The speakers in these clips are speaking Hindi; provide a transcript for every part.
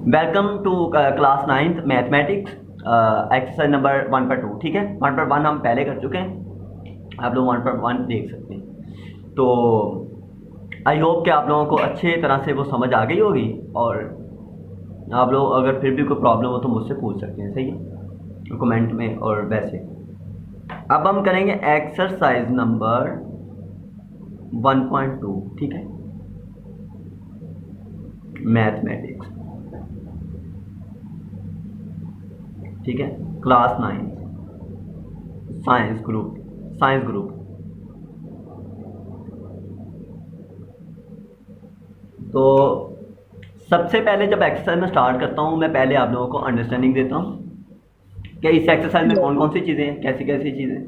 Welcome to class 9th mathematics exercise number 1.2। ठीक है, 1.1 हम पहले कर चुके हैं, आप लोग 1.1 देख सकते हैं। तो आई होप कि आप लोगों को अच्छे तरह से वो समझ आ गई होगी, और आप लोग अगर फिर भी कोई प्रॉब्लम हो तो मुझसे पूछ सकते हैं, सही है, कमेंट में। और वैसे अब हम करेंगे एक्सरसाइज नंबर 1.2। ठीक है, मैथमेटिक्स, ठीक है, क्लास 9 साइंस ग्रुप। तो सबसे पहले जब एक्सरसाइज में स्टार्ट करता हूँ, मैं पहले आप लोगों को अंडरस्टैंडिंग देता हूँ कि इस एक्सरसाइज में कौन कौन सी चीज़ें हैं, कैसी कैसी चीज़ें,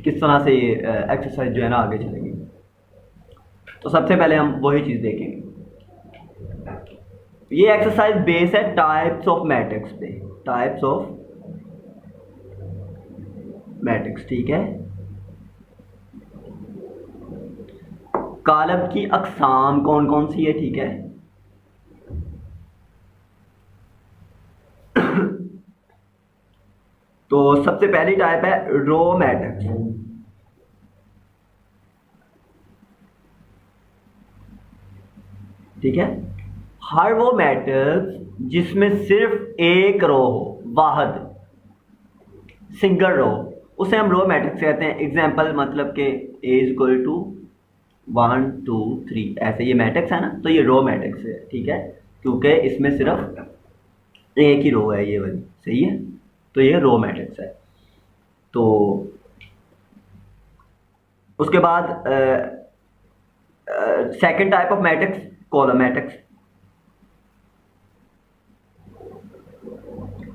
किस तरह से ये एक्सरसाइज जो है ना आगे चलेगी। तो सबसे पहले हम वही चीज़ देखेंगे। ये एक्सरसाइज बेस है टाइप्स ऑफ मैट्रिक्स पे, टाइप्स ऑफ मैट्रिक्स। ठीक है, कॉलम की अकसाम कौन कौन सी है। ठीक है, तो सबसे पहली टाइप है रो मैट्रिक्स। ठीक है, हर वो मैट्रिक्स जिसमें सिर्फ एक रो हो, वाहद सिंगल रो, उसे हम रो मैट्रिक्स कहते हैं। एग्जाम्पल मतलब कि ए इज इक्वल टू 1 2 3, ऐसे ये मैट्रिक्स है ना, तो ये रो मैट्रिक्स है। ठीक है, क्योंकि इसमें सिर्फ एक ही रो है, ये वाली, सही है, तो ये रो मैट्रिक्स है। तो उसके बाद second type of matrix column matrix.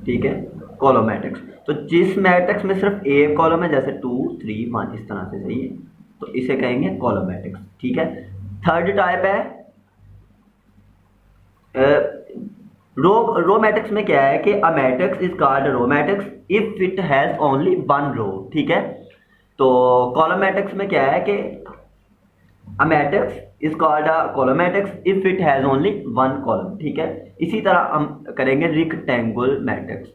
ठीक है, कॉलम मैट्रिक्स, तो जिस मैट्रिक्स में सिर्फ एक कॉलम है, जैसे 2 3 1 इस तरह से, सही है, तो इसे कहेंगे कॉलम मैट्रिक्स। ठीक है, थर्ड टाइप है रो मैट्रिक्स में क्या है कि a matrix is called row matrix if it has only one row. ठीक है, तो कॉलम मैट्रिक्स में क्या है कि a matrix is called a column matrix if it has only one column. ठीक है, इसी तरह हम करेंगे रेक्टेंगुलर मैट्रिक्स।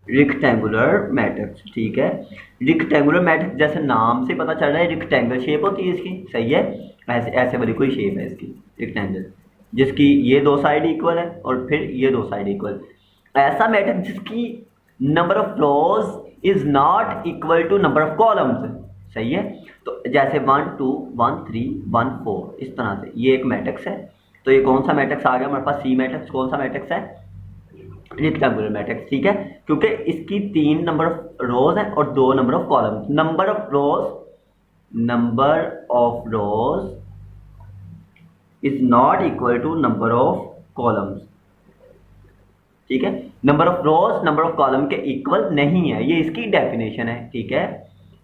रेक्टेंगुलर मैट्रिक्स, ठीक है, रेक्टेंगुलर मैट्रिक्स जैसे नाम से पता चल रहा है, रेक्टेंगल शेप होती है इसकी, सही है, ऐसे ऐसे वाली कोई शेप है इसकी, रेक्टेंगल, जिसकी ये दो साइड इक्वल है और फिर ये दो साइड इक्वल। ऐसा मैट्रिक्स जिसकी number of rows is not equal to number of columns, सही है, तो जैसे 1 2 1 3 1 4 इस तरह से, ये एक मैट्रिक्स है। तो ये कौन सा मैट्रिक्स आ गया हमारे पास, सी मैट्रिक्स। कौन सा मैट्रिक्स है, रेक्टेंगुलर मैट्रिक्स। ठीक है, क्योंकि इसकी 3 नंबर ऑफ रोज है और 2 number of column. Number of rows is not equal to number of columns. ठीक है, number of rows number of column के इक्वल नहीं है, ये इसकी डेफिनेशन है। ठीक है,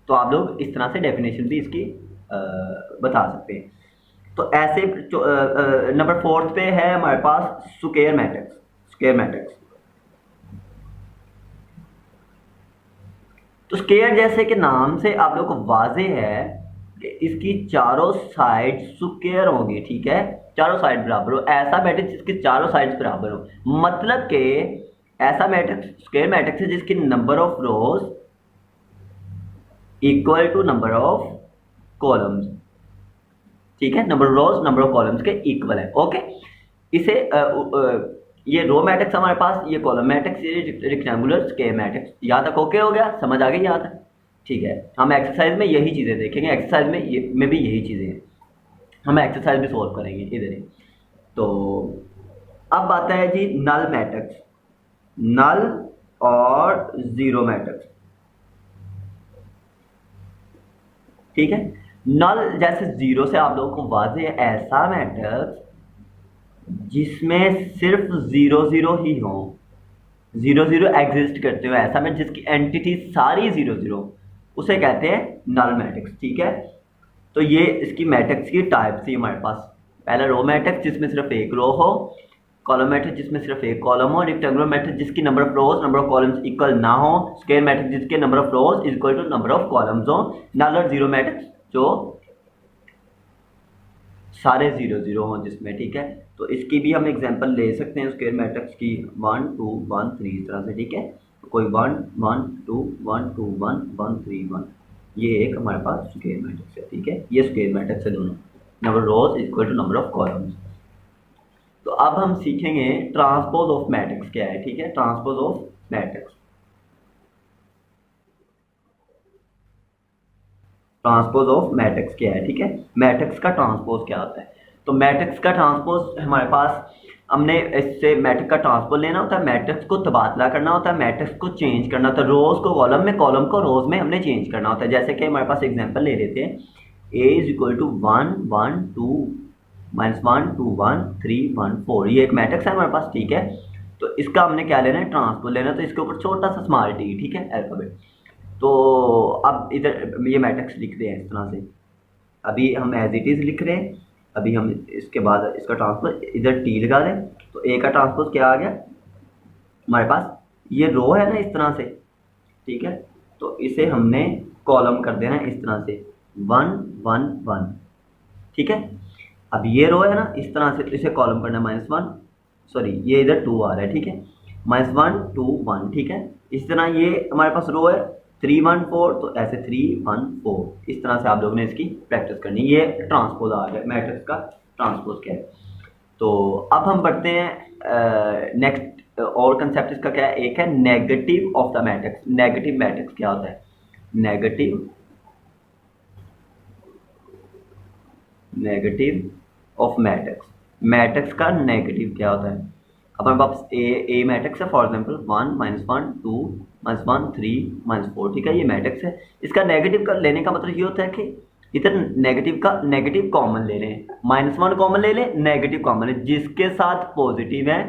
तो आप लोग इस तरह से डेफिनेशन भी इसकी बता सकते हैं। तो ऐसे नंबर 4 पे है हमारे पास स्क्वायर मैट्रिक्स। तो स्क्वायर जैसे कि नाम से आप लोग को वाजे है कि इसकी चारों साइड स्क्वायर होंगी। ठीक है, चारों साइड बराबर हो, ऐसा मैट्रिक्स जिसके चारों साइड्स बराबर हो, मतलब कि ऐसा मैट्रिक्स स्क्वायर मैट्रिक्स है जिसकी number of rows equal to number of columns. ठीक है, number of rows number of columns के इक्वल है। ओके, इसे ये रो मैट्रिक्स हमारे पास, ये कॉलम मैट्रिक्स, ये रेक्टेंगुलर स्क्वायर मैट्रिक्स। यहाँ तक ओके हो गया, समझ आ गई यहाँ तक। ठीक है, हम एक्सरसाइज में यही चीज़ें देखेंगे, एक्सरसाइज में भी यही चीज़ें हैं, हम एक्सरसाइज भी सॉल्व करेंगे इधर ही। तो अब आता है जी नल मैट्रिक्स, नल और जीरो मैट्रिक्स। ठीक है, नल जैसे जीरो से आप लोगों को वाजे है, ऐसा मैट्रिक्स जिसमें सिर्फ 0 0 ही हो, 0 0 एग्जिस्ट करते हो, ऐसा में जिसकी एंटिटी सारी 0 0, उसे कहते हैं नल मैट्रिक्स। ठीक है, तो ये इसकी मैट्रिक्स की टाइप थी हमारे पास। पहला रो मैट्रिक्स जिसमें सिर्फ एक रो हो, कॉलम मैट्रिक्स जिसमें सिर्फ एक कॉलम हो, रेक्टेंगुलर मैट्रिक्स जिसकी number of rows number of columns equal ना हो, स्क्वायर मैट्रिक्स जिसके number of rows equal to number of columns हो, नल और जीरो मैट्रिक्स जो सारे ज़ीरो ज़ीरो हों जिसमें, ठीक है। तो इसकी भी हम एग्जांपल ले सकते हैं स्क्वायर मैट्रिक्स की, 1 2 1 3 इस तरह से, ठीक है। कोई 1 1 2 1 2 1 1 3 1, ये एक हमारे पास स्क्वायर मैट्रिक्स है, ठीक है। ये स्क्वायर मैट्रिक्स है दोनों, number rows equal to number of columns. तो अब हम सीखेंगे ट्रांसपोज ऑफ मैट्रिक्स क्या है, ठीक है। Transpose of matrix, transpose of matrix क्या है, ठीक है। मैट्रिक्स का ट्रांसपोज क्या होता है? तो मैट्रिक्स का ट्रांसपोज हमारे पास, हमने इससे मैट्रिक्स का ट्रांसपोज लेना होता है, मैट्रिक्स को तबादला करना होता है, मैट्रिक्स को चेंज करना होता है, रोज को कॉलम में, कॉलम को रोज में हमने चेंज करना होता है। जैसे कि हमारे पास एग्जांपल ले लेते हैं, ए इज इक्वल टू 1 1 2 -1 2 1 3 1 4, ये एक मैट्रिक्स है हमारे पास, ठीक है। तो इसका हमने क्या लेना है? ट्रांसपोज लेना है। तो इसके ऊपर छोटा सा स्मॉल टी, ठीक है, अल्फाबेट। तो अब इधर ये मैट्रिक्स लिख रहे हैं इस तरह से, अभी हम एज इट इज़ लिख रहे हैं। अभी हम इसके बाद इसका ट्रांसपोज इधर टी लगा दें, तो ए का ट्रांसपोज क्या आ गया हमारे पास? ये रो है ना इस तरह से, ठीक है। तो इसे हमने कॉलम कर देना इस तरह से 1 1 1, ठीक है। अब ये रो है ना इस तरह से, तो इसे कॉलम करना -1, सॉरी ये इधर 2 आ रहा है, ठीक है, -1 2 1, ठीक है। इस तरह ये हमारे पास रो है 3 1 4, तो ऐसे 3 1 4, इस तरह से आप लोगों ने इसकी प्रैक्टिस करनी। ये ट्रांसपोज आ गया, मैट्रिक्स का ट्रांसपोज क्या है। तो अब हम बढ़ते हैं नेक्स्ट, और कंसेप्ट इसका क्या है? एक है negative of the matrix. Negative matrix क्या होता है? Negative, negative of matrix, matrix का नेगेटिव क्या होता है? अब हमारे पास ए मैट्रिक्स है, फॉर एग्जांपल 1 -1 2 -1 3 -4, ठीक है, ये मैट्रिक्स है। इसका नेगेटिव का लेने का मतलब ये होता है कि इधर नेगेटिव का नेगेटिव कॉमन ले लें, -1 कॉमन ले लें, नेगेटिव कॉमन है, जिसके साथ पॉजिटिव है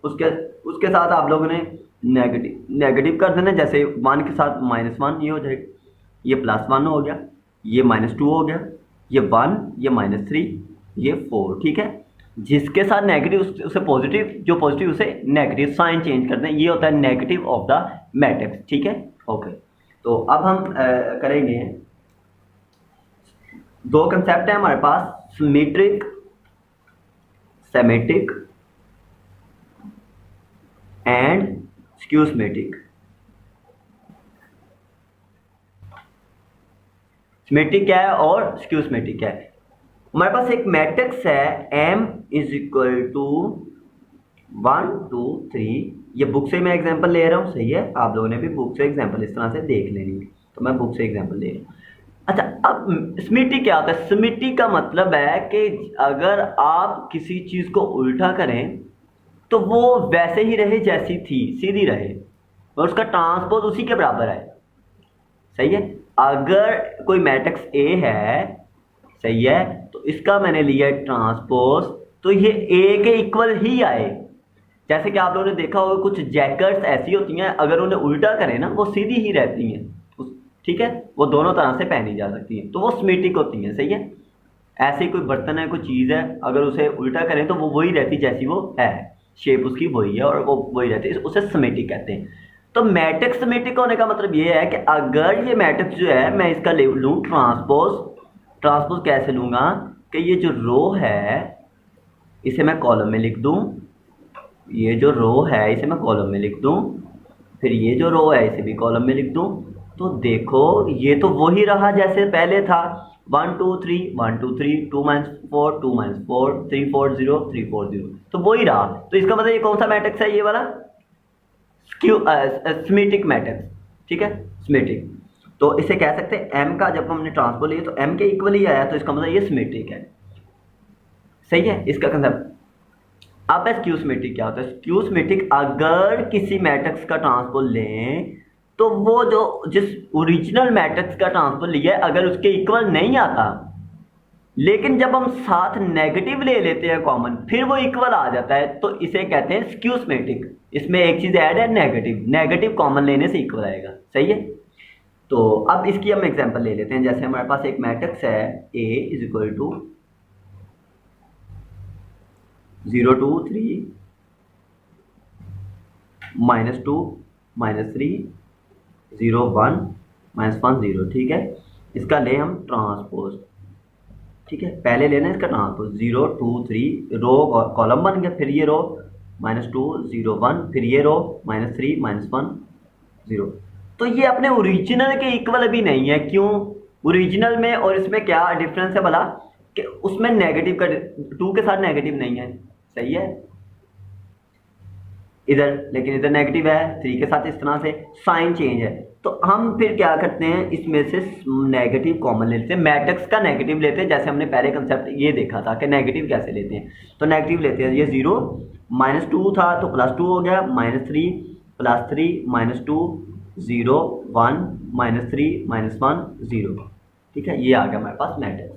उसके उसके साथ आप लोगों ने नेगेटिव कर देना। जैसे 1 के साथ -1 ये हो जाएगा, ये +1 हो गया, ये -2 हो गया, ये 1, ये -3, ये 4, ठीक है। जिसके साथ नेगेटिव उसे पॉजिटिव, जो पॉजिटिव उसे नेगेटिव, साइन चेंज करते हैं, ये होता है नेगेटिव ऑफ द मैट्रिक्स, ठीक है। ओके, तो अब हम करेंगे, दो कंसेप्ट है हमारे पास, सिमेट्रिक, सेमेट्रिक एंड स्क्यूसमेट्रिक। सिमेट्रिक क्या है और स्क्यूसमेट्रिक क्या है? हमारे पास एक मैट्रिक्स है m इज इक्वल टू 1 2 3, ये बुक से मैं एग्जांपल ले रहा हूँ, सही है। आप लोगों ने भी बुक से एग्जांपल इस तरह से देख लेनी है, तो मैं बुक से एग्जांपल ले रहा हूँ। अच्छा, अब सिमेट्रिक क्या होता है? सिमेट्रिक का मतलब है कि अगर आप किसी चीज़ को उल्टा करें तो वो वैसे ही रहे जैसी थी, सीधी रहे, और उसका ट्रांसपोज उसी के बराबर है, सही है। अगर कोई मैट्रिक्स ए है, सही है, तो इसका मैंने लिया ट्रांसपोज, तो ये ए के इक्वल ही आए। जैसे कि आप लोगों ने देखा होगा कुछ जैकेट्स ऐसी होती हैं, अगर उन्हें उल्टा करें ना वो सीधी ही रहती हैं, ठीक है, वो दोनों तरह से पहनी जा सकती हैं, तो वो सिमेट्रिक होती हैं, सही है। ऐसे कोई बर्तन है, कोई चीज़ है, अगर उसे उल्टा करें तो वो वही रहती जैसी वो है, शेप उसकी वही है और वो वही रहती है, उसे सिमेट्रिक कहते हैं। तो मैट्रिक्स सिमेट्रिक होने का मतलब ये है कि अगर ये मैट्रिक्स जो है मैं इसका ले लूँ ट्रांसपोज, ट्रांसपोज कैसे लूँगा कि ये जो रो है इसे मैं कॉलम में लिख दूँ, ये जो रो है इसे मैं कॉलम में लिख दूँ, फिर ये जो रो है इसे भी कॉलम में लिख दूँ, तो देखो ये तो वही रहा जैसे पहले था, 1 2 3 1 2 3 2 -4 2 -4 3 4 0 3 4 0, तो वही रहा। तो इसका मतलब ये कौन सा मैट्रिक्स है? ये वाला सिमेट्रिक मैट्रिक्स, ठीक है, सिमेट्रिक। तो इसे कह सकते हैं m का, जब हमने ट्रांसपोज लिया तो m के इक्वल ही आया, तो इसका मतलब ये सिमेट्रिक है, सही है, इसका कंसेप्ट। अब स्क्यूसमेट्रिक क्या होता है? स्क्यूसमेट्रिक, अगर किसी मैट्रिक्स का ट्रांसपोज लें तो वो जो जिस ओरिजिनल मैट्रिक्स का ट्रांसपोज लिया है अगर उसके इक्वल नहीं आता, लेकिन जब हम साथ नेगेटिव ले लेते हैं कॉमन, फिर वो इक्वल आ जाता है, तो इसे कहते हैं स्क्यूसमेट्रिक। इसमें एक चीज़ ऐड है, नेगेटिव, नेगेटिव कॉमन लेने से इक्वल आएगा, सही है। तो अब इसकी हम एग्जांपल ले लेते हैं। जैसे हमारे पास एक मैट्रिक्स है A इज इक्वल टू 0 2 3 -2 -3 0 1 -1 0, ठीक है। इसका ले हम ट्रांसपोज, ठीक है, पहले लेना है इसका ट्रांसपोज 0 2 3 रो कॉलम बन गया, फिर ये रो -2 0 1, फिर ये रो -3 -1 0। तो ये अपने ओरिजिनल के इक्वल भी नहीं है। क्यों? ओरिजिनल में और इसमें क्या डिफरेंस है भला, कि उसमें नेगेटिव का 2 के साथ नेगेटिव नहीं है, सही है इधर, लेकिन इधर नेगेटिव है 3 के साथ, इस तरह से साइन चेंज है। तो हम फिर क्या करते हैं, इसमें से नेगेटिव कॉमन लेते हैं, मैट्रिक्स का नेगेटिव लेते हैं, जैसे हमने पहले कंसेप्ट ये देखा था कि नेगेटिव कैसे लेते हैं। तो नेगेटिव लेते हैं, ये 0 -2 था तो +2 हो गया, -3 +3 -2 0 1 -3 -1 0। ठीक है, ये आ गया हमारे पास मैट्रिक्स।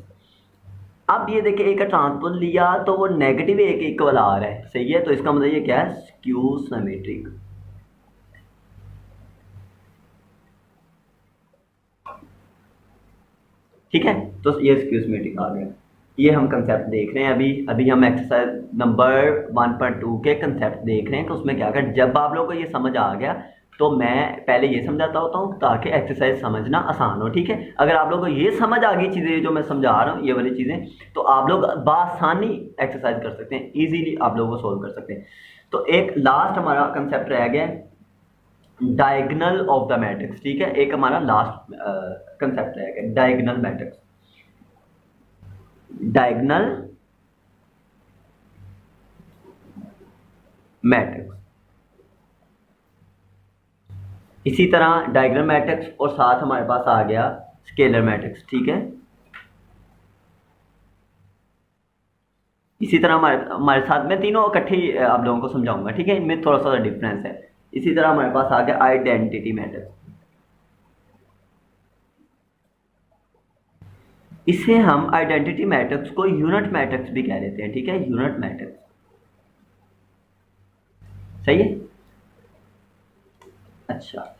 अब ये देखिए, एक का ट्रांसपोज लिया तो वो नेगेटिव एक इक्वल आ रहा है, सही है। तो इसका मतलब ये क्या है, स्क्यू सिमेट्रिक। ठीक है, तो ये स्क्यू सिमेट्रिक आ गया। ये हम कंसेप्ट देख रहे हैं अभी हम एक्सरसाइज नंबर 1.2 के कंसेप्ट देख रहे हैं। तो उसमें क्या कर, जब आप लोगों को ये समझ आ गया तो मैं पहले ये समझाता होता हूँ ताकि एक्सरसाइज समझना आसान हो। ठीक है, अगर आप लोगों को ये समझ आ गई चीज़ें जो मैं समझा रहा हूँ, ये वाली चीज़ें, तो आप लोग बआसानी एक्सरसाइज कर सकते हैं, इजीली आप लोगों को सोल्व कर सकते हैं। तो एक लास्ट हमारा कंसेप्ट रह गया डायगोनल ऑफ द मैट्रिक्स। ठीक है, एक हमारा लास्ट कंसेप्ट रह गया डायगोनल मैट्रिक्स, डायगोनल मैट्रिक्स। इसी तरह डायगोनल मैट्रिक्स और साथ हमारे पास आ गया स्केलर मैट्रिक्स। ठीक है, इसी तरह हमारे साथ में तीनों इकट्ठे ही आप लोगों को समझाऊंगा। ठीक है, इनमें थोड़ा सा डिफरेंस है। इसी तरह हमारे पास आ गया आइडेंटिटी मैट्रिक्स। इसे हम आइडेंटिटी मैट्रिक्स को यूनिट मैट्रिक्स भी कह देते हैं। ठीक है, यूनिट मैट्रिक्स, सही है। अच्छा,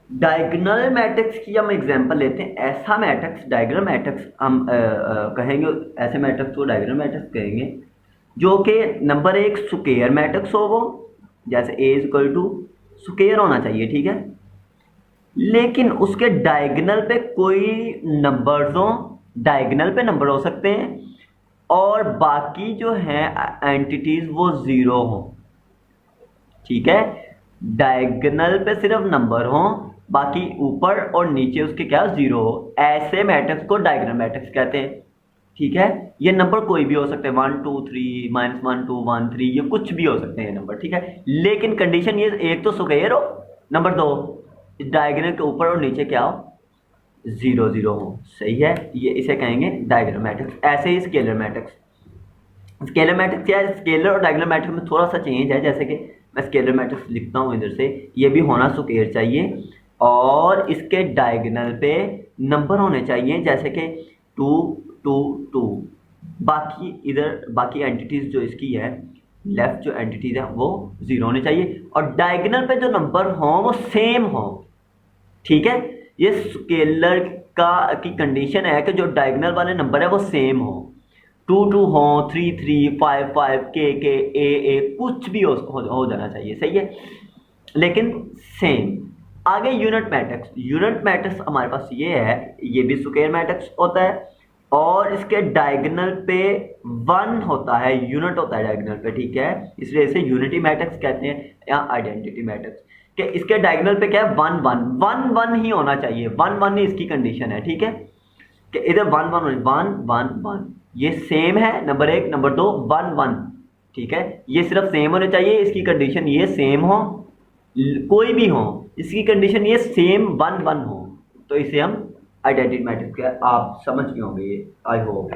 डायगोनल मैट्रिक्स की हम एग्जांपल लेते हैं। ऐसा मैट्रिक्स डायगोनल मैट्रिक्स हम कहेंगे, ऐसे मैट्रिक्स को डायगोनल मैट्रिक्स कहेंगे जो कि नंबर एक स्क्वायर मैट्रिक्स हो, वो जैसे A = स्क्वायर होना चाहिए। ठीक है, लेकिन उसके डायगोनल पे कोई नंबर्स हो, डायगोनल पे नंबर हो सकते हैं, और बाकी जो हैं एंटिटीज वो 0 हो। ठीक है, डायगोनल पे सिर्फ नंबर हो, बाकी ऊपर और नीचे उसके क्या 0 हो, ऐसे मैट्रिक्स को डायगोनल मैट्रिक्स कहते हैं। ठीक है, ये नंबर कोई भी हो सकते हैं, 1 2 3 -1 2 1 3, ये कुछ भी हो सकते हैं ये नंबर। ठीक है, लेकिन कंडीशन ये, एक तो स्क्वायर हो, नंबर 2 डायगोनल के ऊपर और नीचे क्या हो, 0 0 हो। सही है, ये इसे कहेंगे डायगोनल मैट्रिक्स। ऐसे ही स्केलर मैट्रिक्स, स्केलर मैट्रिक्स क्या है, स्केलर और डायगोनल मैट्रिक्स में थोड़ा सा चेंज है। जैसे कि मैं स्केलर मैट्रिक्स लिखता हूँ इधर से, ये भी होना स्क्वायर चाहिए और इसके डायगोनल पे नंबर होने चाहिए, जैसे कि 2 2 2। बाकी इधर बाकी एंटिटीज जो इसकी है, लेफ्ट जो एंटिटीज है वो 0 होने चाहिए, और डायगोनल पे जो नंबर हों वो सेम हो। ठीक है, ये स्केलर की कंडीशन है कि जो डायगोनल वाले नंबर है वो सेम हो, 2 2 हो, 3 3 5 5, के ए कुछ भी हो जाना चाहिए। सही है, लेकिन सेम। आगे यूनिट मैट्रिक्स। यूनिट मैट्रिक्स हमारे पास ये है, ये भी स्क्वायर मैट्रिक्स होता है और इसके डायगोनल पे 1 होता है, यूनिट होता है डायगोनल पे। ठीक है, इसलिए इसे यूनिटी मैट्रिक्स कहते हैं या आइडेंटिटी मैट्रिक्स, कि इसके डायगोनल पे क्या है 1 1 1 1 ही होना चाहिए, 1 1 ही इसकी कंडीशन है। ठीक है, कि इधर 1 1 1 1 1, ये सेम है, नंबर एक, नंबर 2 1 1। ठीक है, ये सिर्फ सेम होने चाहिए, इसकी कंडीशन ये सेम हो, कोई भी हो, इसकी कंडीशन ये सेम 1 1 हो, तो इसे हम आइडेंटिटी मैट्रिक्स का, आप समझ गए होंगे ये, आई होप।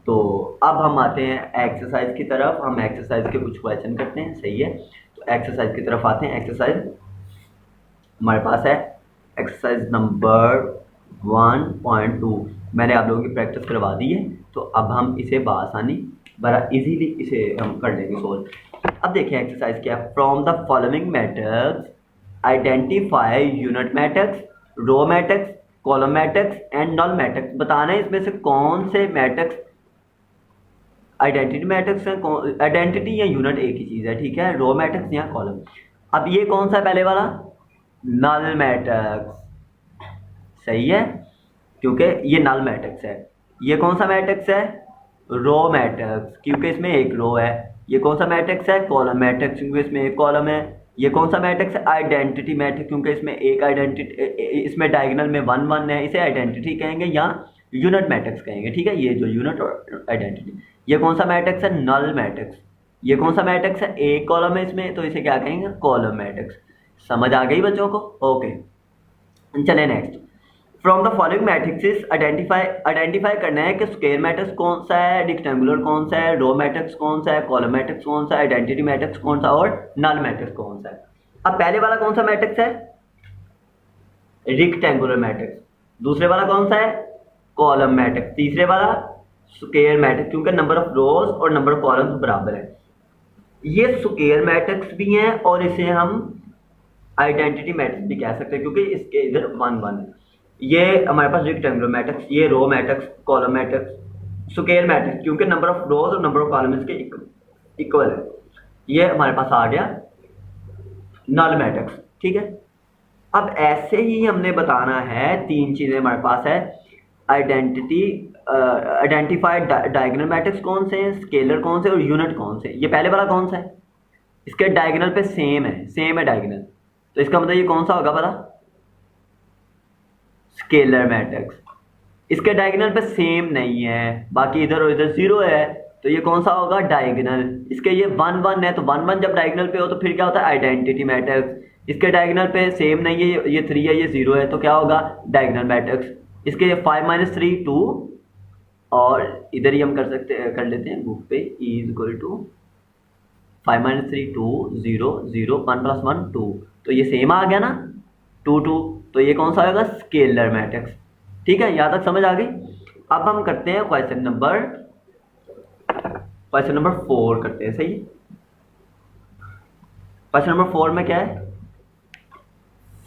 तो अब हम आते हैं एक्सरसाइज की तरफ। हम एक्सरसाइज के कुछ क्वेश्चन करते हैं, सही है। तो एक्सरसाइज की तरफ आते हैं। एक्सरसाइज हमारे पास है एक्सरसाइज नंबर 1.2। मैंने आप लोगों की प्रैक्टिस करवा दी है, तो अब हम इसे बआसानी बड़ा इजीली इसे हम कर लेंगे सोल्व। अब देखिए एक्सरसाइज क्या है। From the following matrix identify unit matrix, row matrix, column matrix and null matrix. बताना है इसमें से कौन से मैट्रिक्स आइडेंटिटी मैट्रिक्स है, आइडेंटिटी या यूनिट एक ही चीज़ है। ठीक है, रो मैट्रिक्स या कॉलम। अब ये कौन सा है पहले वाला, नल मैट्रिक्स, सही है, क्योंकि ये नल मैट्रिक्स है। ये कौन सा मैट्रिक्स है? रो मैट्रिक्स, क्योंकि इसमें एक रो है। ये कौन सा मैट्रिक्स है? कॉलम मैट्रिक्स, क्योंकि इसमें एक कॉलम है। ये कौन सा मैट्रिक्स है? आइडेंटिटी मैट्रिक्स, क्योंकि इसमें एक आइडेंटिटी, इसमें डायगोनल में 1 1 है, इसे आइडेंटिटी कहेंगे या यूनिट मैट्रिक्स कहेंगे, ठीक है। ये जो यूनिट और आइडेंटिटी। ये कौन सा मैट्रिक्स है? Null matrix. ये कौन सा मैट्रिक्स है? एक कॉलम है इसमें, तो इसे क्या कहेंगे? Column matrix. समझ आ गई बच्चों को? ओके, चले next. From the following matrixes identify करना है कि स्क्वायर मैट्रिक्स कौन सा है, रेक्टेंगुलर कौन सा है, रो मैट्रिक्स कौन सा है, कॉलम मैट्रिक्स कौन सा है, आइडेंटिटी मैट्रिक्स कौन सा और नल मैट्रिक्स कौन सा है। अब पहले वाला कौन सा मैट्रिक्स है? Rectangular matrix. दूसरे वाला कौन सा है? Column matrix. तीसरे वाला स्क्वायर मैट्रिक्स, क्योंकि नंबर ऑफ रोज और नंबर ऑफ कॉलम्स बराबर है। ये स्क्वायर मैट्रिक्स भी हैं और इसे हम आइडेंटिटी मैट्रिक्स भी कह सकते हैं, क्योंकि इसके इधर 1 1 है। ये हमारे पास रेक्टेंगुलर मैट्रिक्स, ये row matrix, column matrix, square matrix, क्योंकि नंबर ऑफ रोज और नंबर ऑफ कॉलम इसके इक्वल है। ये हमारे पास आ गया नल मैट्रिक्स, ठीक है। अब ऐसे ही हमने बताना है, 3 चीजें हमारे पास है। आइडेंटिफाइड डायगोनल मैट्रिक्स कौन से हैं, स्केलर कौन से और यूनिट कौन से। ये पहले वाला कौन सा है? इसके डायगोनल पे सेम है डायगोनल, तो इसका मतलब ये कौन सा होगा पता? Scalar matrix. इसके डायगोनल पे सेम नहीं है, बाकी इधर और इधर 0 है, तो ये कौन सा होगा? डायगोनल। इसके ये 1 1 है, तो 1 1 जब डायगोनल पे हो तो फिर क्या होता है? Identity matrix. इसके डायगोनल पे सेम नहीं है, ये 3 है, ये 0 है, तो क्या होगा? Diagonal matrix. इसके 5 - 3 2, और इधर ही हम कर लेते हैं बुक पे, E = 5 - 3 2 0 0 1 + 1 2, तो ये सेम आ गया ना, 2 2, तो ये कौन सा होगा? स्केलर मैट्रिक्स, ठीक है। यहाँ तक समझ आ गई। अब हम करते हैं क्वेश्चन नंबर 4 करते हैं, सही। क्वेश्चन नंबर 4 में क्या है?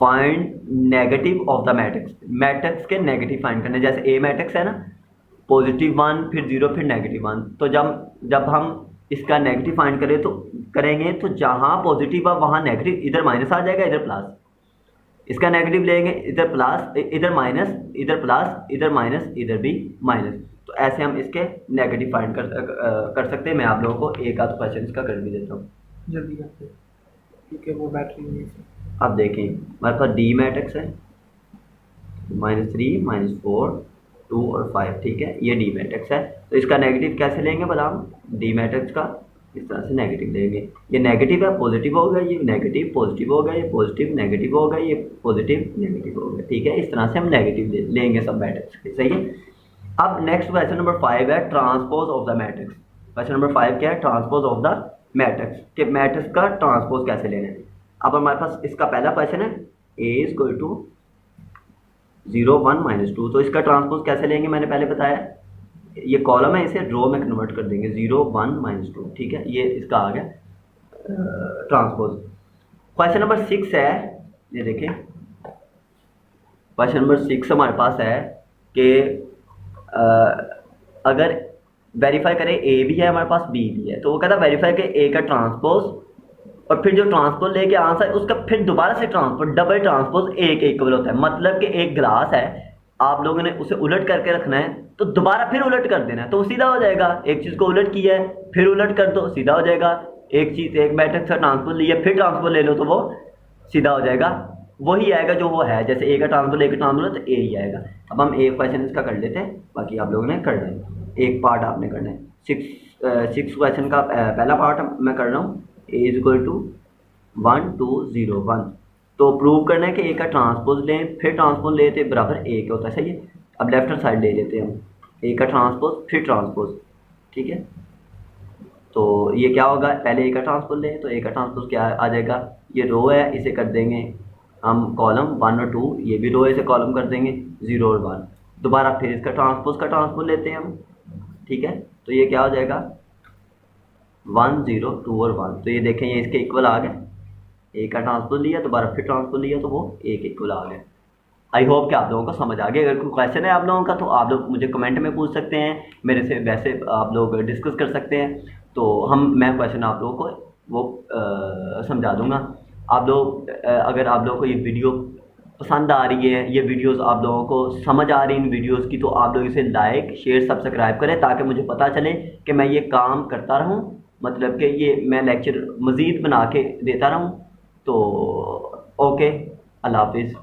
Find negative of the matrix. Matrix के नेगेटिव फाइंड करने, जैसे ए मैट्रिक्स है ना, +1 फिर 0 फिर -1, तो जब हम इसका नेगेटिव फाइंड करेंगे तो जहां पॉजिटिव है वहां नेगेटिव, इधर माइनस आ जाएगा, इधर प्लस। इसका नेगेटिव लेंगे, इधर प्लस, इधर माइनस, इधर प्लस, इधर माइनस, इधर भी माइनस। तो ऐसे हम इसके नेगेटिव फाइंड कर सकते हैं। मैं आप लोगों को एक आध क्वेश्चन इसका कर भी देता हूँ जल्दी करते हैं, क्योंकि वो बैटरी नहीं है। अब देखें, हमारे पास डी मैट्रिक्स है, -3 -4 2 और 5, ठीक है। ये डी मैट्रिक्स है, तो इसका नेगेटिव कैसे लेंगे बता? डी मैट्रिक्स का इस तरह से नेगेटिव लेंगे। ये नेगेटिव है, पॉजिटिव हो गया, ये नेगेटिव पॉजिटिव हो गया, ये पॉजिटिव नेगेटिव हो गया, ये पॉजिटिव नेगेटिव हो गया, ठीक है। इस तरह से हम नेगेटिव लेंगे सब मैट्रिक्स के, सही है। अब नेक्स्ट क्वेश्चन नंबर 5 है transpose of the matrix. Question number 5 क्या है? ट्रांसपोज ऑफ द मैट्रिक्स, कि मैट्रिक्स का ट्रांसपोज कैसे लेना है। अब हमारे पास इसका पहला क्वेश्चन है, A = 0 1 -2, तो इसका ट्रांसपोज कैसे लेंगे मैंने पहले बताया। ये कॉलम है, इसे रो में कन्वर्ट कर देंगे, 0 1 -2, ठीक है। ये इसका आ गया ट्रांसपोज। क्वेश्चन नंबर 6 है, ये देखें, क्वेश्चन नंबर 6 हमारे पास है कि अगर वेरीफाई करें, ए भी है हमारे पास, बी भी है, तो वो कहता है वेरीफाई कि ए का ट्रांसपोज, और फिर जो ट्रांसपोज लेके आंसर उसका फिर दोबारा से ट्रांसपोज, डबल ट्रांसपोज ए के इक्वल होता है। मतलब कि एक ग्लास है, आप लोगों ने उसे उलट करके रखना है, तो दोबारा फिर उलट कर देना है, तो सीधा हो जाएगा। एक चीज़ को उलट किया है, फिर उलट कर दो, सीधा हो जाएगा। एक चीज़, एक मैट्रिक्स का ट्रांसपोज लिया, फिर ट्रांसपोज ले लो, तो वो सीधा हो जाएगा, वही आएगा जो वो है। जैसे ए का ट्रांसपोज लेकर ट्रांसपोज तो ए ही आएगा। अब हम एक क्वेश्चन इसका कर लेते हैं, बाकी आप लोगों ने करना है, एक पार्ट आपने करना है। 6 क्वेश्चन का पहला पार्ट मैं कर रहा हूँ। A = 1 2 0 1, तो प्रूव करना है कि ए का ट्रांसपोज लें, फिर ट्रांसपोज लेते बराबर ए के होता है, सही है। अब लेफ्ट हैंड साइड ले लेते हैं हम, ए का ट्रांसपोज फिर ट्रांसपोज, ठीक है। तो ये क्या होगा, पहले ए का ट्रांसपोज लें, तो ए का ट्रांसपोज क्या आ जाएगा, ये रो है, इसे कर देंगे हम कॉलम 1 और 2, ये भी रो है, इसे कॉलम कर देंगे 0 और 1। दोबारा फिर इसका ट्रांसपोज लेते हैं हम, ठीक है। तो ये क्या हो जाएगा, 1 0 2 और 1, तो ये देखें ये इसके इक्वल आ गए। ए का ट्रांसपोज लिया, दोबारा फिर ट्रांसपोज लिया, तो वो ए के इक्वल आ गया। आई होप कि आप लोगों को समझ आ गया। अगर कोई क्वेश्चन है आप लोगों का, तो आप लोग मुझे कमेंट में पूछ सकते हैं, मेरे से वैसे आप लोग डिस्कस कर सकते हैं, तो मैं क्वेश्चन आप लोगों को वो समझा दूंगा। आप लोग अगर आप लोगों को ये वीडियो पसंद आ रही है ये वीडियोस, आप लोगों को समझ आ रही है इन वीडियोस की, तो आप लोग इसे लाइक शेयर सब्सक्राइब करें ताकि मुझे पता चले कि मैं ये काम करता रहूं, मतलब कि ये मैं लेक्चर मज़ीद बना के देता रहूं। तो ओके, अल्लाह हाफिज़।